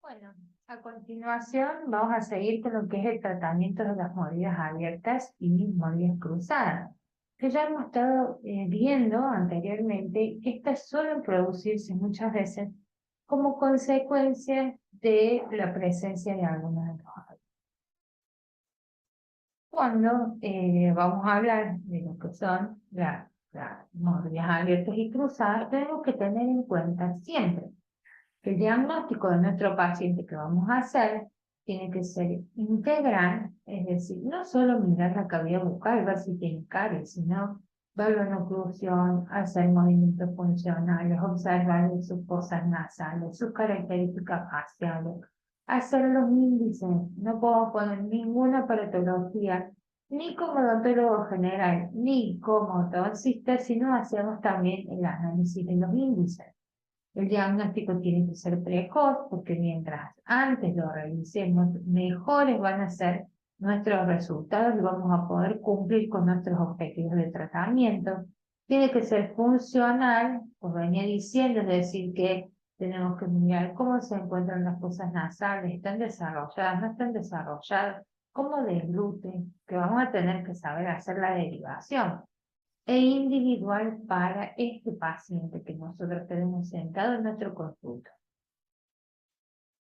Bueno, a continuación vamos a seguir con lo que es el tratamiento de las mordidas abiertas y mordidas cruzadas, que ya hemos estado viendo anteriormente que estas suelen producirse muchas veces como consecuencia de la presencia de algunos de los hábitos. Cuando vamos a hablar de lo que son las mordidas abiertas y cruzadas, tenemos que tener en cuenta siempre el diagnóstico de nuestro paciente que vamos a hacer tiene que ser integral, es decir, no solo mirar la cavidad bucal, ver si tiene caries, sino ver la oclusión, hacer movimientos funcionales, observar sus fosas nasales, sus características faciales, hacer los índices. No puedo poner ninguna patología, ni como odontólogo general, ni como ortodoncista, sino hacemos también el análisis de los índices. El diagnóstico tiene que ser precoz porque mientras antes lo revisemos, mejores van a ser nuestros resultados y vamos a poder cumplir con nuestros objetivos de tratamiento. Tiene que ser funcional, os venía diciendo, es decir, que tenemos que mirar cómo se encuentran las fosas nasales, están desarrolladas, no están desarrolladas, cómo desgluten, que vamos a tener que saber hacer la derivación e individual para este paciente que nosotros tenemos sentado en nuestro consulta.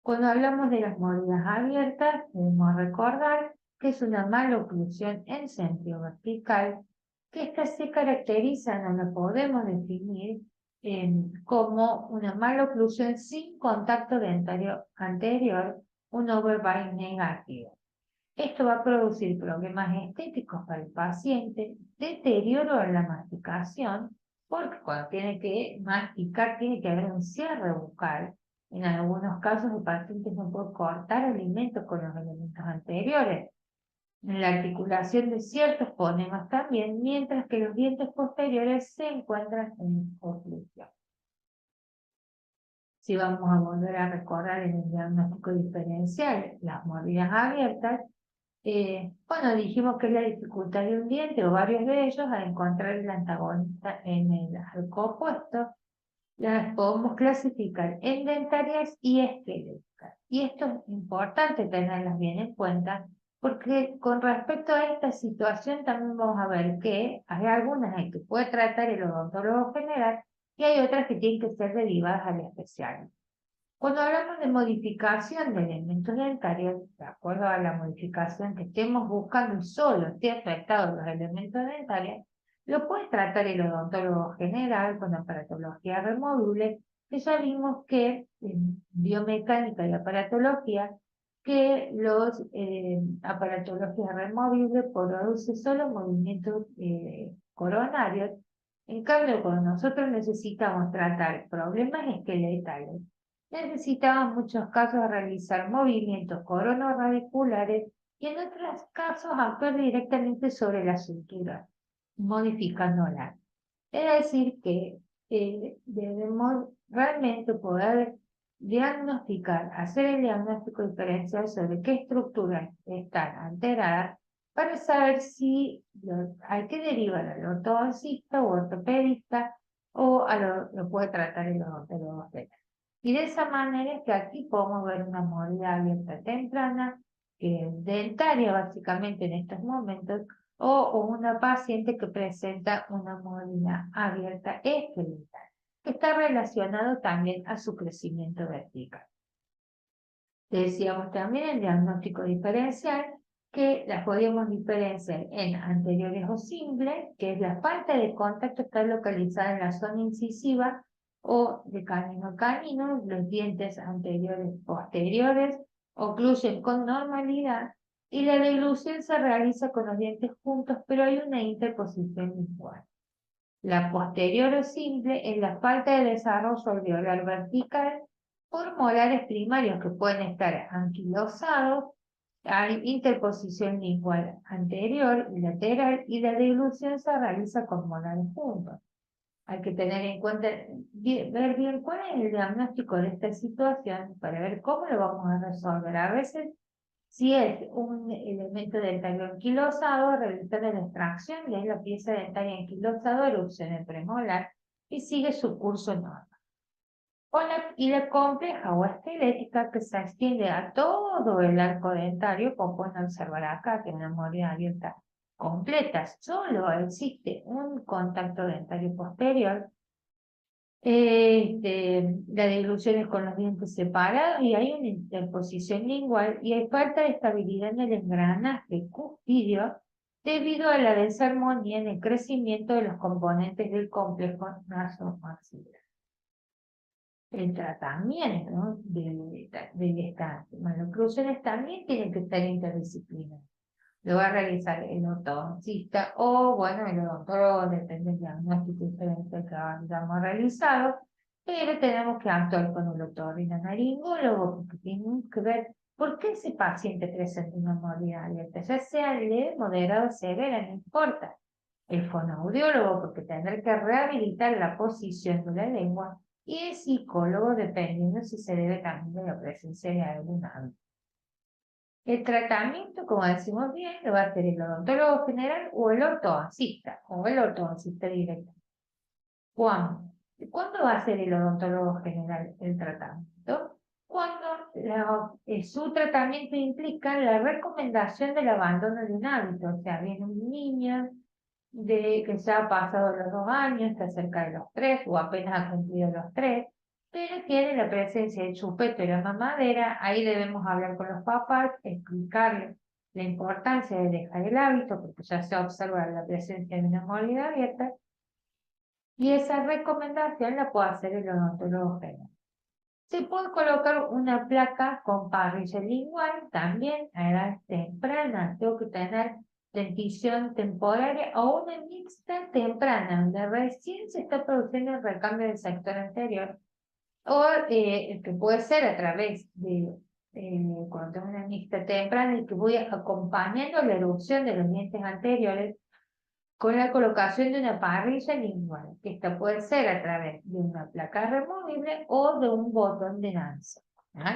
Cuando hablamos de las mordidas abiertas, debemos recordar que es una maloclusión en sentido vertical, que esta se caracteriza, no la podemos definir como una maloclusión sin contacto dentario anterior, un overbite negativo. Esto va a producir problemas estéticos para el paciente, deterioro en la masticación, porque cuando tiene que masticar tiene que haber un cierre bucal. En algunos casos el paciente no puede cortar alimentos con los elementos anteriores. En la articulación de ciertos fonemas también, mientras que los dientes posteriores se encuentran en oclusión. Si vamos a volver a recordar en el diagnóstico diferencial las mordidas abiertas, bueno, dijimos que es la dificultad de un diente o varios de ellos a encontrar el antagonista en el arco opuesto. Las podemos clasificar en dentarias y esqueléticas. Y esto es importante tenerlas bien en cuenta porque con respecto a esta situación también vamos a ver que hay algunas en que puede tratar el odontólogo general y hay otras que tienen que ser derivadas al especial. Cuando hablamos de modificación de elementos dentarios, de acuerdo a la modificación que estemos buscando y solo esté afectado los elementos dentarios, lo puede tratar el odontólogo general con aparatología removible, que ya vimos que en biomecánica y aparatología, que los aparatología removible produce solo movimientos coronarios. En cambio, cuando nosotros necesitamos tratar problemas esqueletales, necesitaba en muchos casos realizar movimientos coronorradiculares y en otros casos actuar directamente sobre la cintura, modificándola. Es decir, que debemos realmente poder diagnosticar, hacer el diagnóstico diferencial sobre qué estructuras están alteradas para saber si hay que derivar al ortodoncista o ortopedista o lo puede tratar el odontólogo general. Y de esa manera es que aquí podemos ver una mordida abierta temprana, que es dentaria básicamente en estos momentos, o una paciente que presenta una mordida abierta esqueletal, que está relacionado también a su crecimiento vertical. Decíamos también el diagnóstico diferencial, que las podemos diferenciar en anteriores o simples, que es la falta de contacto está localizada en la zona incisiva o de canino a canino, los dientes anteriores posteriores ocluyen con normalidad y la deglución se realiza con los dientes juntos, pero hay una interposición igual. La posterior o simple es la falta de desarrollo alveolar vertical por molares primarios que pueden estar anquilosados, hay interposición lingual anterior y lateral y la deglución se realiza con molares juntos. Hay que tener en cuenta, ver bien cuál es el diagnóstico de esta situación para ver cómo lo vamos a resolver. A veces, si es un elemento dentario anquilosado, realizar la extracción de la pieza dentaria anquilosada, erupción en premolar y sigue su curso normal. Y la compleja o esquelética que se extiende a todo el arco dentario, como pueden observar acá, que en la mordida abierta completa solo existe un contacto dentario posterior. La deglución es con los dientes separados y hay una interposición lingual y hay falta de estabilidad en el engranaje cuspidio debido a la desarmonía en el crecimiento de los componentes del complejo nasomaxilar. El tratamiento de estas maloclusiones también tiene que estar interdisciplinar. Lo va a realizar el ortodoncista o, bueno, el odontólogo, depende del diagnóstico diferente que hayamos realizado, pero tenemos que actuar con el otorrinolaringólogo porque tenemos que ver por qué ese paciente presenta una mordida abierta, ya sea leve, moderada o severa, no importa. El fonoaudiólogo porque tendrá que rehabilitar la posición de la lengua y el psicólogo dependiendo si se debe también de la presencia de algún hábito. El tratamiento, como decimos bien, lo va a hacer el odontólogo general o el ortodoncista directo. ¿Cuándo? ¿Cuándo va a hacer el odontólogo general el tratamiento? Cuando su tratamiento implica la recomendación del abandono de un hábito. O sea, viene un niño que ya ha pasado los 2 años, está cerca de los 3 o apenas ha cumplido los 3, pero tiene la presencia del chupete y la mamadera. Ahí debemos hablar con los papás, explicarles la importancia de dejar el hábito, porque ya se observa la presencia de una mordida abierta, y esa recomendación la puede hacer el odontólogo general. Se puede colocar una placa con parrilla lingual también a edad temprana. Tengo que tener dentición temporaria o una mixta temprana, donde recién se está produciendo el recambio del sector anterior. O que puede ser a través de, cuando tengo una mixta temprana, y que voy acompañando la erupción de los dientes anteriores con la colocación de una parrilla lingual, que esta puede ser a través de una placa removible o de un botón de Nansen,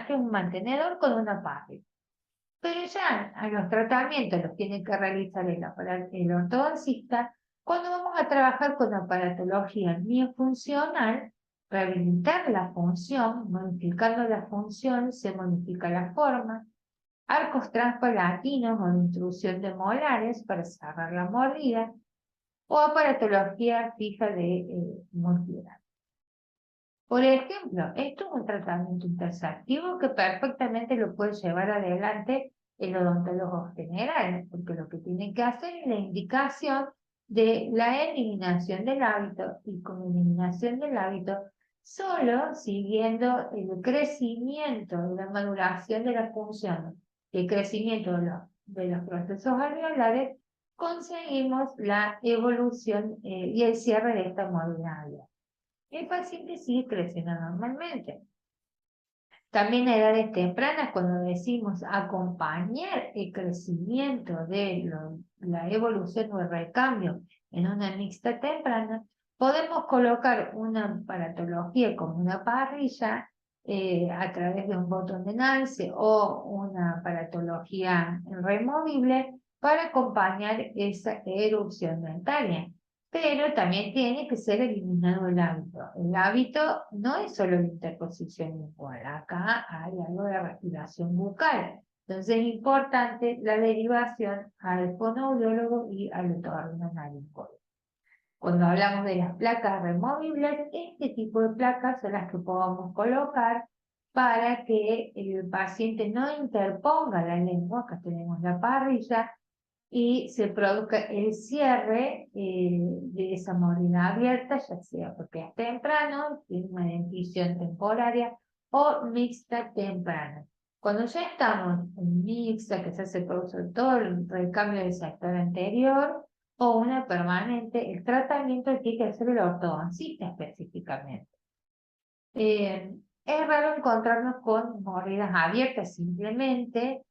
que es un mantenedor con una parrilla. Pero ya a los tratamientos los tiene que realizar el ortodoncista cuando vamos a trabajar con aparatología miofuncional, rehabilitar la función, modificando la función, se modifica la forma, arcos transpalatinos o intrusión de molares para cerrar la mordida, o aparatología fija de mordida. Por ejemplo, esto es un tratamiento intersectivo que perfectamente lo puede llevar adelante el odontólogo general, porque lo que tiene que hacer es la indicación de la eliminación del hábito, y con eliminación del hábito, solo siguiendo el crecimiento, la maduración de la función, el crecimiento de los procesos alveolares, conseguimos la evolución y el cierre de esta mordida. El paciente sigue creciendo normalmente. También a edades tempranas, cuando decimos acompañar el crecimiento de la evolución o el recambio en una mixta temprana, podemos colocar una aparatología como una parrilla a través de un botón de Nance o una aparatología removible para acompañar esa erupción dentaria. Pero también tiene que ser eliminado el hábito. El hábito no es solo la interposición lingual, acá hay algo de respiración bucal. Entonces es importante la derivación al fonoaudiólogo y al otorrinolaringólogo. Cuando hablamos de las placas removibles, este tipo de placas son las que podemos colocar para que el paciente no interponga la lengua. Acá tenemos la parrilla, y se produzca el cierre de esa mordida abierta, ya sea porque es temprano, tiene una dentición temporaria, o mixta temprana. Cuando ya estamos en mixta, que ya se produce todo el recambio del sector anterior, o una permanente, el tratamiento tiene que hacer el ortodoncista específicamente. Es raro encontrarnos con mordidas abiertas simplemente.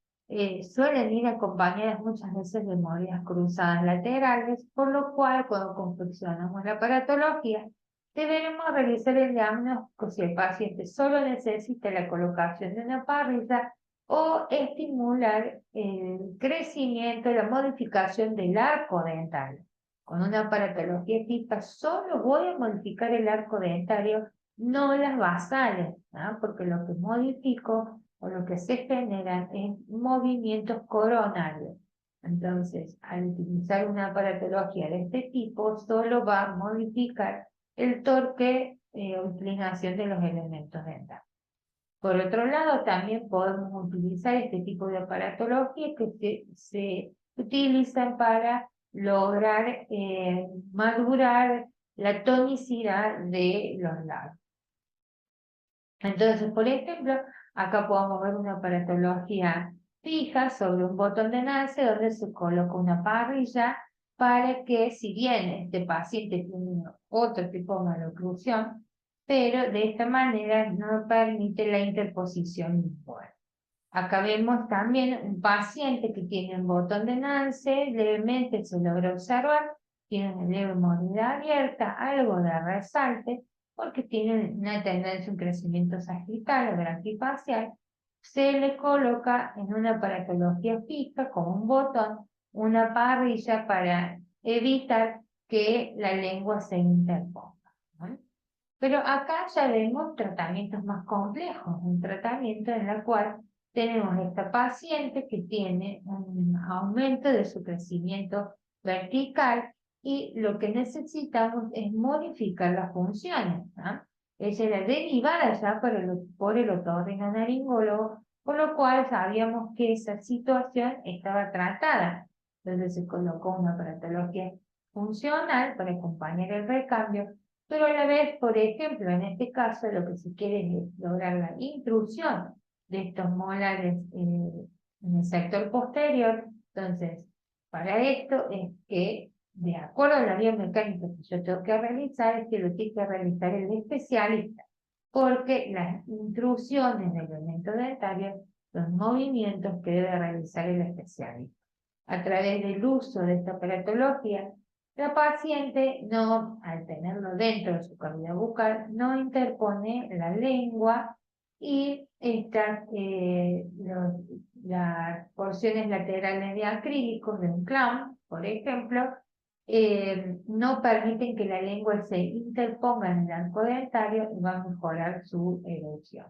Suelen ir acompañadas muchas veces de mordidas cruzadas laterales, por lo cual cuando confeccionamos la aparatología deberemos realizar el diagnóstico si el paciente solo necesita la colocación de una parrilla o estimular el crecimiento y la modificación del arco dental. Con una aparatología fija solo voy a modificar el arco dentario no las basales, ¿no? Porque lo que modifico o lo que se generan es movimientos coronarios. Entonces, al utilizar una aparatología de este tipo, solo va a modificar el torque o inclinación de los elementos dentales. Por otro lado, también podemos utilizar este tipo de aparatología que se utilizan para lograr madurar la tonicidad de los labios. Entonces, por ejemplo, acá podemos ver una aparatología fija sobre un botón de NACE donde se coloca una parrilla para que, si bien este paciente tiene otro tipo de maloclusión, pero de esta manera no permite la interposición lingual. Acá vemos también un paciente que tiene un botón de NACE, levemente se logra observar, tiene una leve movilidad abierta, algo de resalte, porque tiene una tendencia a un crecimiento sagital o braquifacial. Se le coloca en una aparatología fija, como un botón, una parrilla para evitar que la lengua se interponga, ¿no? Pero acá ya vemos tratamientos más complejos, un tratamiento en el cual tenemos esta paciente que tiene un aumento de su crecimiento vertical y lo que necesitamos es modificar las funciones, ¿no? Ella era derivada ya por el otorrinolaringólogo, por lo cual sabíamos que esa situación estaba tratada. Entonces se colocó una aparatología funcional para acompañar el recambio, pero a la vez, por ejemplo, en este caso lo que se quiere es lograr la intrusión de estos molares en el sector posterior. Entonces, para esto es que, de acuerdo a la biomecánica que yo tengo que realizar, es que lo tiene que realizar el especialista, porque las intrusiones del elemento dentario son movimientos que debe realizar el especialista. A través del uso de esta aparatología, la paciente no, al tenerlo dentro de su cavidad bucal, no interpone la lengua y las porciones laterales de acrílicos de un clown, por ejemplo, no permiten que la lengua se interponga en el arco dentario y va a mejorar su erupción.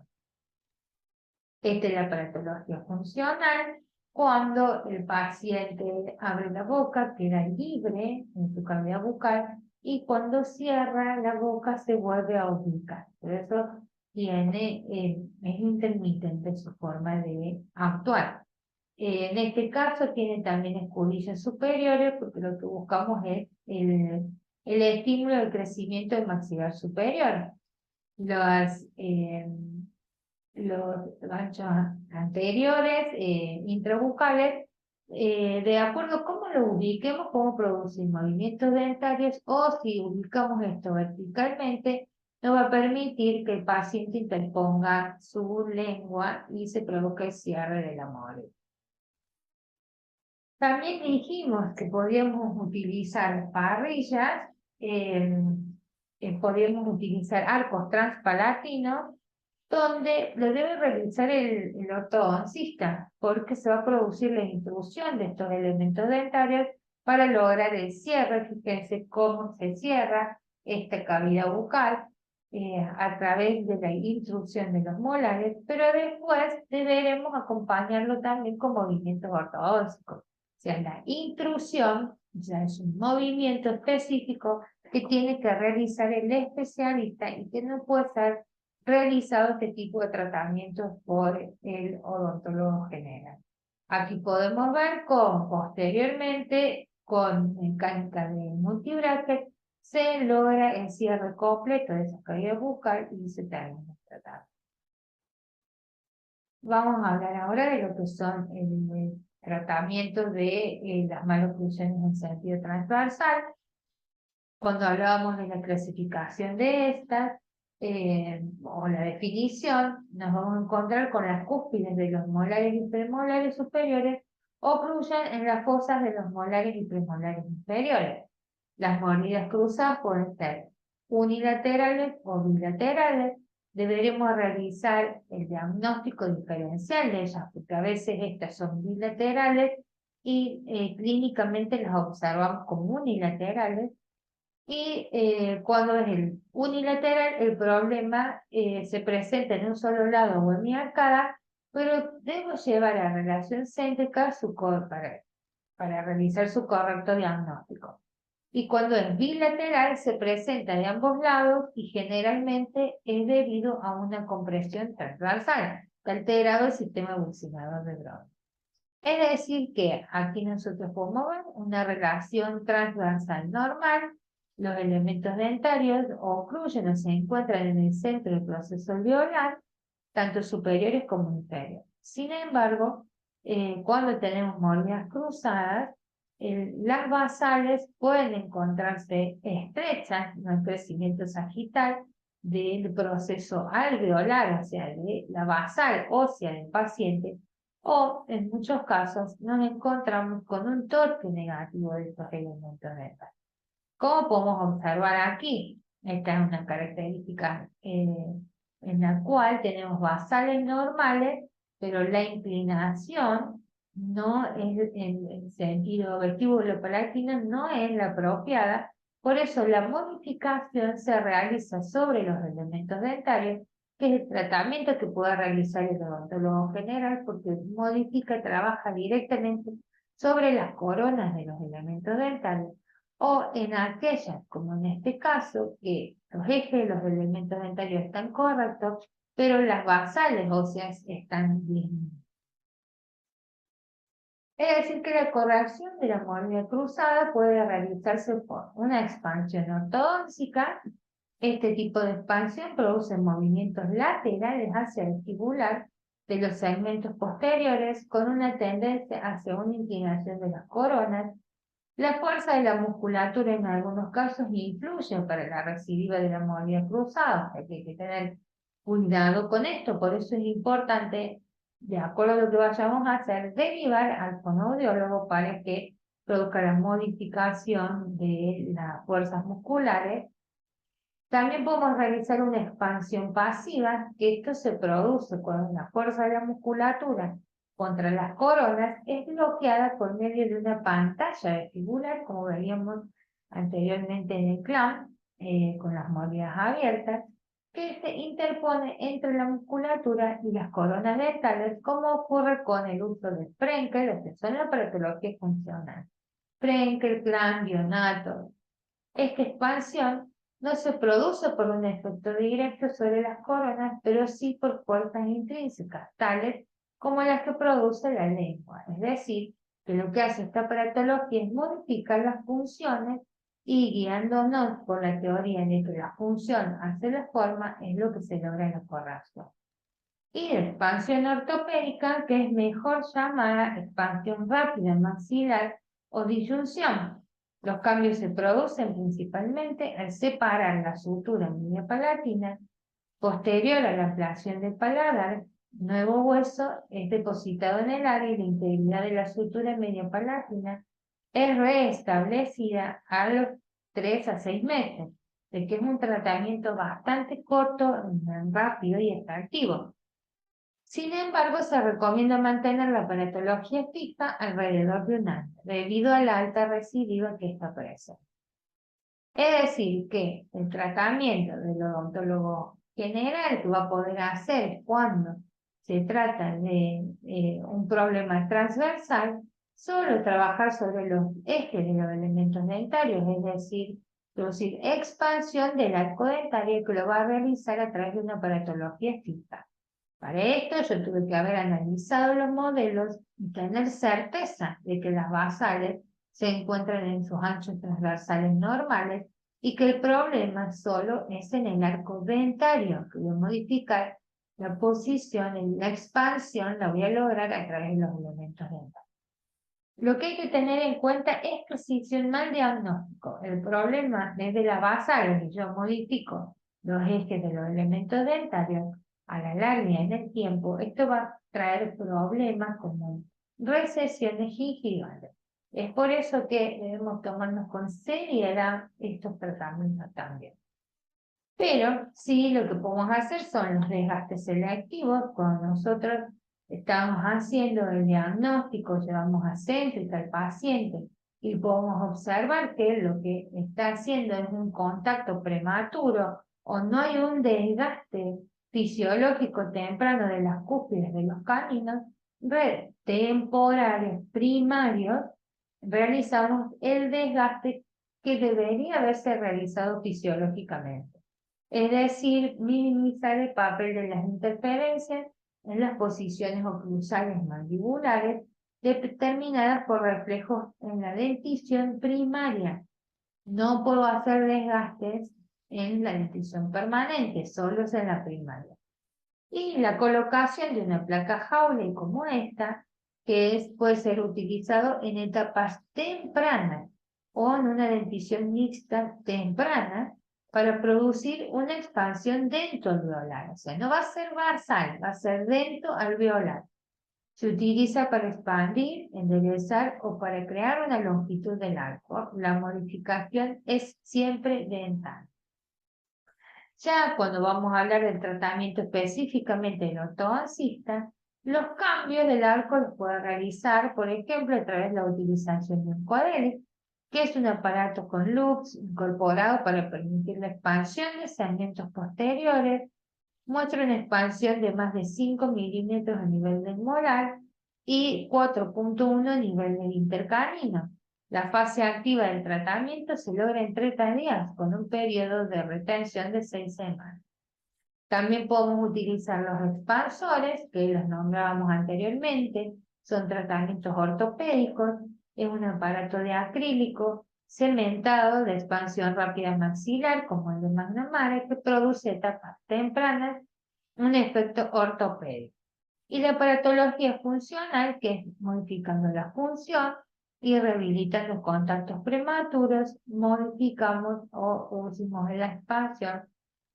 Esta es la aparatología funcional. Cuando el paciente abre la boca, queda libre en su cavidad bucal y cuando cierra la boca se vuelve a ubicar. Por eso es intermitente su forma de actuar. En este caso tiene también escudillas superiores porque lo que buscamos es el estímulo del crecimiento del maxilar superior. Los ganchos anteriores, intrabucales, de acuerdo a cómo lo ubiquemos, cómo producir movimientos dentarios, o si ubicamos esto verticalmente, nos va a permitir que el paciente interponga su lengua y se provoque el cierre de la mole. También dijimos que podíamos utilizar parrillas, podíamos utilizar arcos transpalatinos, donde lo debe realizar el ortodoncista, porque se va a producir la intrusión de estos elementos dentarios para lograr el cierre. Fíjense cómo se cierra esta cavidad bucal a través de la intrusión de los molares, pero después deberemos acompañarlo también con movimientos ortodóncicos. O sea, la intrusión ya es un movimiento específico que tiene que realizar el especialista y que no puede ser realizado este tipo de tratamientos por el odontólogo general. Aquí podemos ver cómo posteriormente, con mecánica de multibracket, se logra el cierre completo de esa cavidad bucal y se termina el tratamiento. Vamos a hablar ahora de lo que son el tratamiento de las maloclusiones en sentido transversal. Cuando hablábamos de la clasificación de estas, o la definición, nos vamos a encontrar con las cúspides de los molares y premolares superiores ocluyen en las fosas de los molares y premolares inferiores. Las mordidas cruzadas pueden ser unilaterales o bilaterales. Deberemos realizar el diagnóstico diferencial de ellas, porque a veces estas son bilaterales y clínicamente las observamos como unilaterales. Y cuando es el unilateral, el problema se presenta en un solo lado o en mi arcada, pero debo llevar a relación céntrica para realizar su correcto diagnóstico. Y cuando es bilateral, se presenta de ambos lados y generalmente es debido a una compresión transversal, que ha alterado el sistema buccinador de Brody. Es decir que aquí nosotros podemos ver una relación transversal normal. Los elementos dentarios ocluyen o se encuentran en el centro del proceso alveolar, tanto superiores como inferiores. Sin embargo, cuando tenemos mordidas cruzadas, las basales pueden encontrarse estrechas en el crecimiento sagital del proceso alveolar, o sea, de la basal ósea del paciente, o en muchos casos nos encontramos con un torque negativo de estos elementos dentales. Como podemos observar aquí, esta es una característica en la cual tenemos basales normales, pero la inclinación no es en el sentido vestíbulo-palatino, no es la apropiada. Por eso la modificación se realiza sobre los elementos dentarios, que es el tratamiento que puede realizar el odontólogo general, porque modifica, trabaja directamente sobre las coronas de los elementos dentales, o en aquellas, como en este caso, que los ejes de los elementos dentarios están correctos, pero las basales óseas están disminuidas. Es decir, que la corrección de la mordida cruzada puede realizarse por una expansión ortodóntica. Este tipo de expansión produce movimientos laterales hacia el vestibular de los segmentos posteriores, con una tendencia hacia una inclinación de las coronas. La fuerza de la musculatura en algunos casos influye para la recidiva de la mordida cruzada, o sea que hay que tener cuidado con esto. Por eso es importante, de acuerdo a lo que vayamos a hacer, derivar al fonoaudiólogo para que produzca la modificación de las fuerzas musculares. También podemos realizar una expansión pasiva, que esto se produce cuando la fuerza de la musculatura contra las coronas es bloqueada por medio de una pantalla vestibular, como veíamos anteriormente en el clown, con las mordidas abiertas, que se interpone entre la musculatura y las coronas dentales, como ocurre con el uso de Frenkel, que son la aparatología funcional. Frenkel, clown, Bionato. Esta expansión no se produce por un efecto directo sobre las coronas, pero sí por fuerzas intrínsecas, tales como las que produce la lengua. Es decir, que lo que hace esta aparatología es modificar las funciones y, guiándonos por la teoría de que la función hace la forma, es lo que se logra en la corrección. Y la expansión ortopédica, que es mejor llamada expansión rápida maxilar o disyunción. Los cambios se producen principalmente al separar la sutura media-palatina posterior a la ampliación del paladar. Nuevo hueso es depositado en el área y la integridad de la sutura media-palatina es restablecida a los 3 a 6 meses, de que es un tratamiento bastante corto, rápido y efectivo. Sin embargo, se recomienda mantener la aparatología fija alrededor de un año, debido a la alta recidiva que está presente. Es decir, que el tratamiento del odontólogo general que va a poder hacer cuando se trata de un problema transversal, solo trabajar sobre los ejes de los elementos dentarios, es decir, producir expansión del arco dentario, que lo va a realizar a través de una aparatología fija. Para esto yo tuve que haber analizado los modelos y tener certeza de que las basales se encuentran en sus anchos transversales normales y que el problema solo es en el arco dentario, que voy a modificar la posición y la expansión la voy a lograr a través de los elementos dentarios. Lo que hay que tener en cuenta es que si hice un mal diagnóstico, el problema desde las basales y yo modifico los ejes de los elementos dentarios, a la larga y en el tiempo, esto va a traer problemas como recesiones gingivales. Es por eso que debemos tomarnos con seriedad estos tratamientos también. Pero sí, lo que podemos hacer son los desgastes selectivos. Cuando nosotros estamos haciendo el diagnóstico, llevamos a céntrica al paciente y podemos observar que lo que está haciendo es un contacto prematuro o no hay un desgaste fisiológico temprano de las cúspides de los caninos, temporales primarios, realizamos el desgaste que debería haberse realizado fisiológicamente. Es decir, minimizar el papel de las interferencias en las posiciones oclusales mandibulares determinadas por reflejos en la dentición primaria. No puedo hacer desgastes en la dentición permanente, solo es en la primaria. Y la colocación de una placa Hawley como esta, puede ser utilizado en etapas tempranas o en una dentición mixta temprana para producir una expansión dentro alveolar. O sea, no va a ser basal, va a ser dentro alveolar. Se utiliza para expandir, enderezar o para crear una longitud del arco. La modificación es siempre dental. Ya cuando vamos a hablar del tratamiento específicamente del ortodoncista, los cambios del arco los puede realizar, por ejemplo, a través de la utilización de un codec, que es un aparato con loops incorporado para permitir la expansión de segmentos posteriores. Muestra una expansión de más de 5 milímetros a nivel del molar y 4.1 a nivel del intercanino. La fase activa del tratamiento se logra en 30 días con un periodo de retención de 6 semanas. También podemos utilizar los expansores, que los nombrábamos anteriormente, son tratamientos ortopédicos, es un aparato de acrílico cementado de expansión rápida maxilar, como el de McNamara, que produce etapas tempranas un efecto ortopédico. Y la aparatología funcional, que es modificando la función y rehabilitando los contactos prematuros, modificamos o producimos la expansión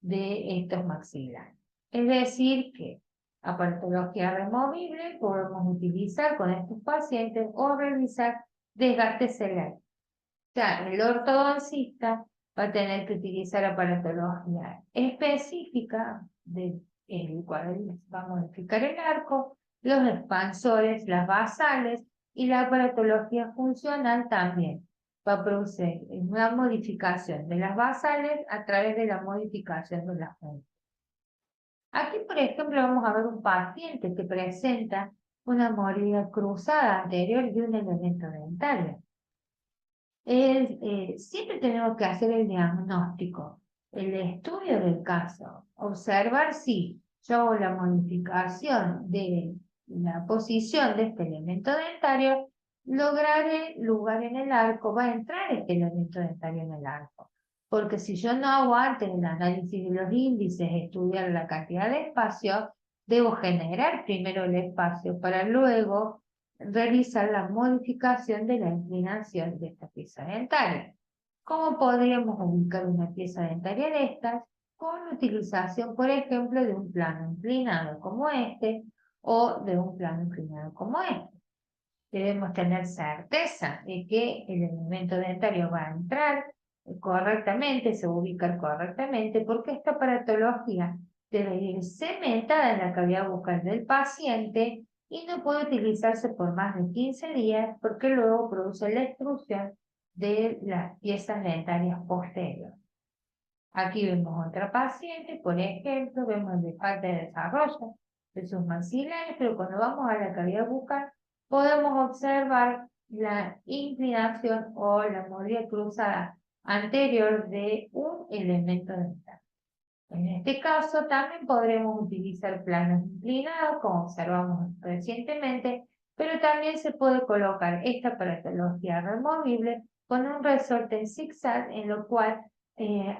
de estos maxilares. Es decir, que aparatología removible podemos utilizar con estos pacientes o realizar desgaste celular. O sea, el ortodoncista va a tener que utilizar aparatología específica del cual va a modificar el arco, los expansores, las basales y la aparatología funcional también. Va a producir una modificación de las basales a través de la modificación de las funciones. Aquí, por ejemplo, vamos a ver un paciente que presenta una mordida cruzada anterior de un elemento dentario. Siempre tenemos que hacer el diagnóstico, el estudio del caso, observar si yo hago la modificación de la posición de este elemento dentario, lograré lugar en el arco, va a entrar este elemento dentario en el arco. Porque si yo no hago antes el análisis de los índices, estudiar la cantidad de espacio, debo generar primero el espacio para luego realizar la modificación de la inclinación de esta pieza dentaria. ¿Cómo podríamos ubicar una pieza dentaria de estas? Con la utilización, por ejemplo, de un plano inclinado como este o de un plano inclinado como este. Debemos tener certeza de que el elemento dentario va a entrar correctamente, se va a ubicar correctamente, porque esta aparatología debe ir cementada en la cavidad bucal del paciente y no puede utilizarse por más de 15 días porque luego produce la extrusión de las piezas dentarias posteriores. Aquí vemos otra paciente, por ejemplo, vemos de falta de desarrollo de sus maxilares, pero cuando vamos a la cavidad bucal podemos observar la inclinación o la mordida cruzada anterior de un elemento dental. En este caso también podremos utilizar planos inclinados, como observamos recientemente, pero también se puede colocar esta aparatología removible con un resorte en zigzag, en lo cual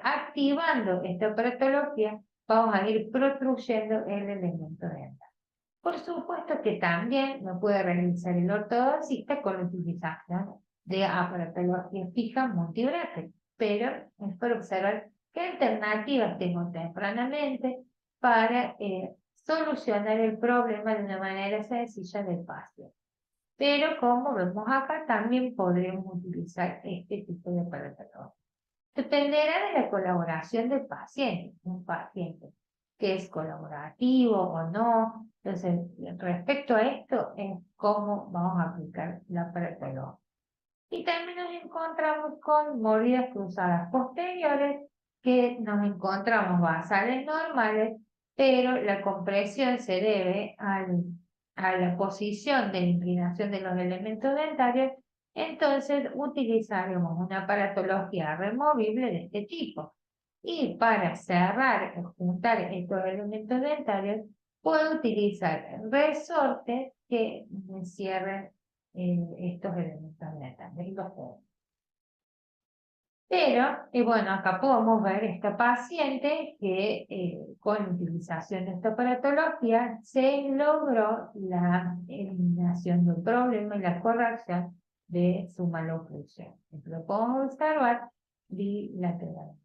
activando esta aparatología vamos a ir protruyendo el elemento dental. Por supuesto que también lo puede realizar el ortodoncista con la utilización de aparatología fija multibracket, pero es para observar qué alternativas tengo tempranamente para solucionar el problema de una manera sencilla del paciente. Pero como vemos acá, también podremos utilizar este tipo de aparatología. Dependerá de la colaboración del paciente, un paciente que es colaborativo o no. Entonces, respecto a esto, es cómo vamos a aplicar la aparatología. Y también nos encontramos con mordidas cruzadas posteriores, que nos encontramos basales normales, pero la compresión se debe a la posición de la inclinación de los elementos dentarios. Entonces utilizaremos una aparatología removible de este tipo. Y para cerrar o juntar estos elementos dentarios, puedo utilizar resortes que me cierren estos elementos dentarios y los pongo. Pero, bueno, acá podemos ver esta paciente que con la utilización de esta aparatología se logró la eliminación del problema y la corrección de su maloclusión. Lo podemos observar bilateral.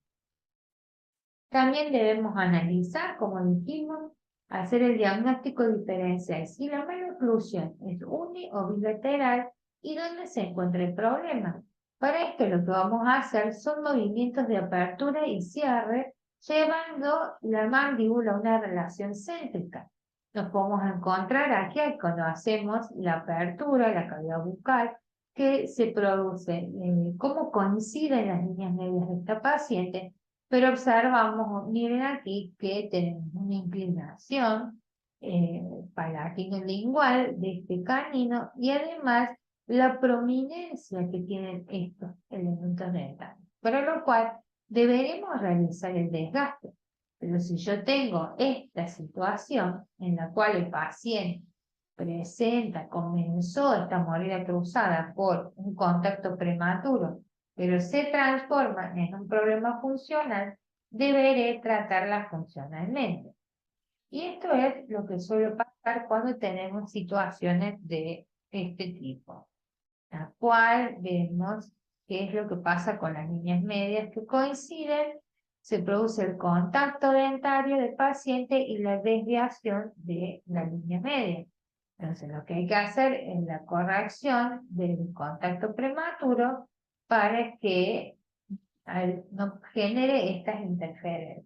También debemos analizar, como dijimos, hacer el diagnóstico diferencial si la maloclusión es uni o bilateral y dónde se encuentra el problema. Para esto lo que vamos a hacer son movimientos de apertura y cierre, llevando la mandíbula a una relación céntrica. Nos podemos encontrar aquí cuando hacemos la apertura, la cavidad bucal, que se produce, cómo coinciden las líneas medias de esta paciente, pero observamos, miren aquí, que tenemos una inclinación palatino-lingual de este canino y además la prominencia que tienen estos elementos dentales, para lo cual deberemos realizar el desgaste. Pero si yo tengo esta situación en la cual el paciente comenzó esta mordida cruzada por un contacto prematuro, pero se transforma en un problema funcional, deberé tratarla funcionalmente. Y esto es lo que suele pasar cuando tenemos situaciones de este tipo, la cual vemos qué es lo que pasa con las líneas medias que coinciden, se produce el contacto dentario del paciente y la desviación de la línea media. Entonces, lo que hay que hacer es la corrección del contacto prematuro para que no genere estas interferencias.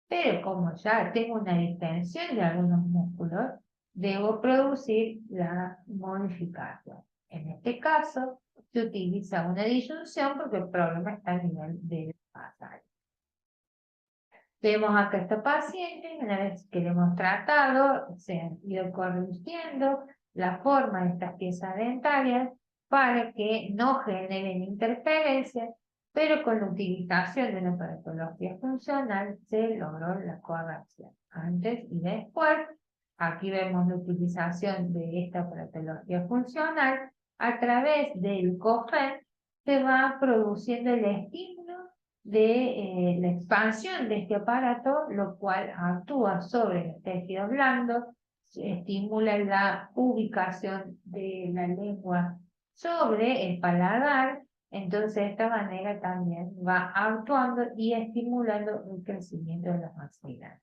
Pero como ya tengo una distensión de algunos músculos, debo producir la modificación. En este caso, se utiliza una disyunción porque el problema está a nivel de la basal. Vemos acá a esta paciente, una vez que le hemos tratado, se han ido corrigiendo la forma de estas piezas dentarias para que no generen interferencias, pero con la utilización de una aparatología funcional se logró la corrección. Antes y después, aquí vemos la utilización de esta aparatología funcional. A través del COFEN se va produciendo el estímulo de la expansión de este aparato, lo cual actúa sobre los tejidos blandos, estimula la ubicación de la lengua sobre el paladar, entonces de esta manera también va actuando y estimulando el crecimiento de los maxilares.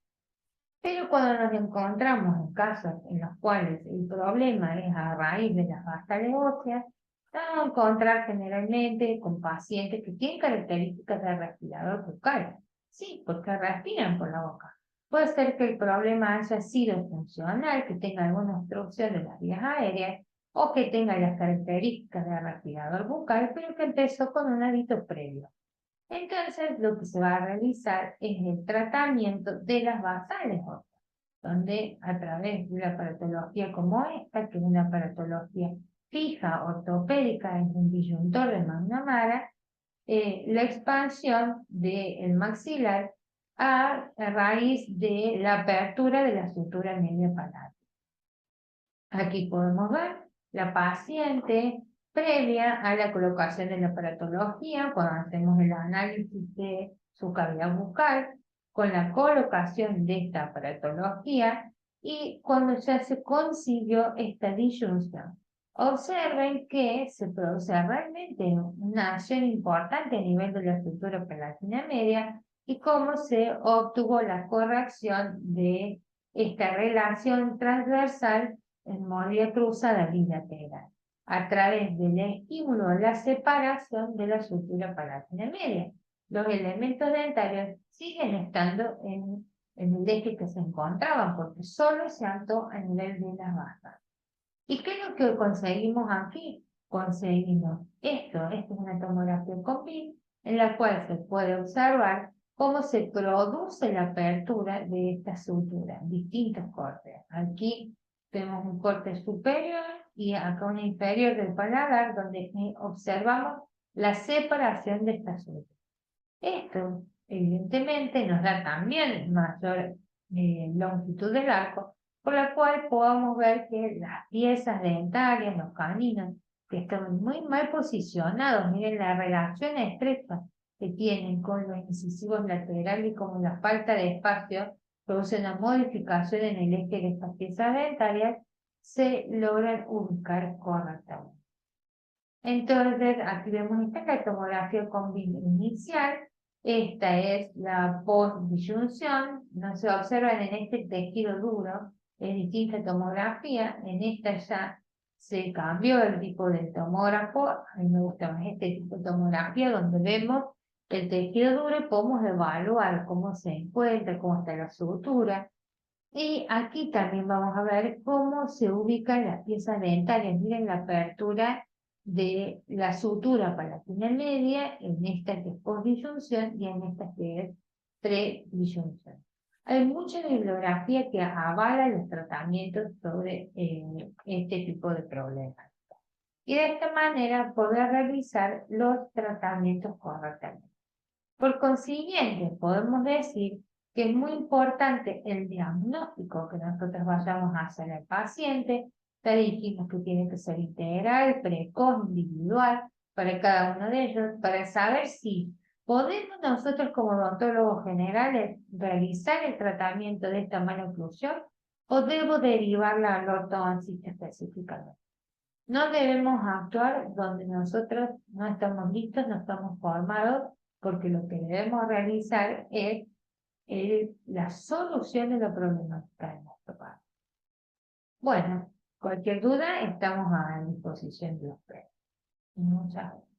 Pero cuando nos encontramos en casos en los cuales el problema es a raíz de las basales óseas, vamos a encontrar generalmente con pacientes que tienen características de respirador bucal. Sí, porque respiran por la boca. Puede ser que el problema haya sido funcional, que tenga alguna obstrucción de las vías aéreas, o que tenga las características de respirador bucal, pero que empezó con un hábito previo. Entonces, lo que se va a realizar es el tratamiento de las basales óseas, donde a través de una aparatología como esta, que es una aparatología fija, ortopédica, en un disyuntor de McNamara, la expansión del maxilar a raíz de la apertura de la sutura media palatal. Aquí podemos ver la paciente previa a la colocación de la aparatología, cuando hacemos el análisis de su cavidad bucal, con la colocación de esta aparatología y cuando ya se consiguió esta disyunción. Observen que se produce realmente una acción importante a nivel de la estructura palatina media y cómo se obtuvo la corrección de esta relación transversal en mordida cruzada bilateral, a través del estímulo de la separación de la sutura palatina media. Los elementos dentarios siguen estando en el eje que se encontraban, porque solo se actuó a nivel de las basas. ¿Y qué es lo que conseguimos aquí? conseguimos esto. Esto es una tomografía con BIM en la cual se puede observar cómo se produce la apertura de esta sutura, distintos cortes. Aquí tenemos un corte superior y acá un inferior del paladar donde observamos la separación de esta sutura. Esto, evidentemente, nos da también mayor longitud del arco, por la cual podemos ver que las piezas dentarias, los caninos, que están muy mal posicionados, miren la relación estrecha que tienen con los incisivos laterales y como la falta de espacio produce una modificación en el eje de estas piezas dentarias, se logran ubicar correctamente. Entonces, aquí vemos esta tomografía con BIM inicial. Esta es la post-disyunción. No se observan en este tejido duro, es distinta tomografía. En esta ya se cambió el tipo de tomógrafo. A mí me gusta más este tipo de tomografía donde vemos el tejido duro y podemos evaluar cómo se encuentra, cómo está la sutura. Y aquí también vamos a ver cómo se ubican las piezas dentarias. Miren la apertura de la sutura palatina media en esta que es postdisyunción y en esta que es predisyunción. Hay mucha bibliografía que avala los tratamientos sobre este tipo de problemas. Y de esta manera poder realizar los tratamientos correctamente. Por consiguiente, podemos decir que es muy importante el diagnóstico que nosotros vayamos a hacer al paciente. Ya dijimos que tiene que ser integral, precoz, individual para cada uno de ellos, para saber si podemos nosotros como odontólogos generales realizar el tratamiento de esta mala oclusión o debo derivarla al ortodoncista específicamente. No debemos actuar donde nosotros no estamos listos, no estamos formados, porque lo que debemos realizar es la solución de la problemática de nuestro país. Bueno, cualquier duda estamos a disposición de ustedes. Muchas gracias.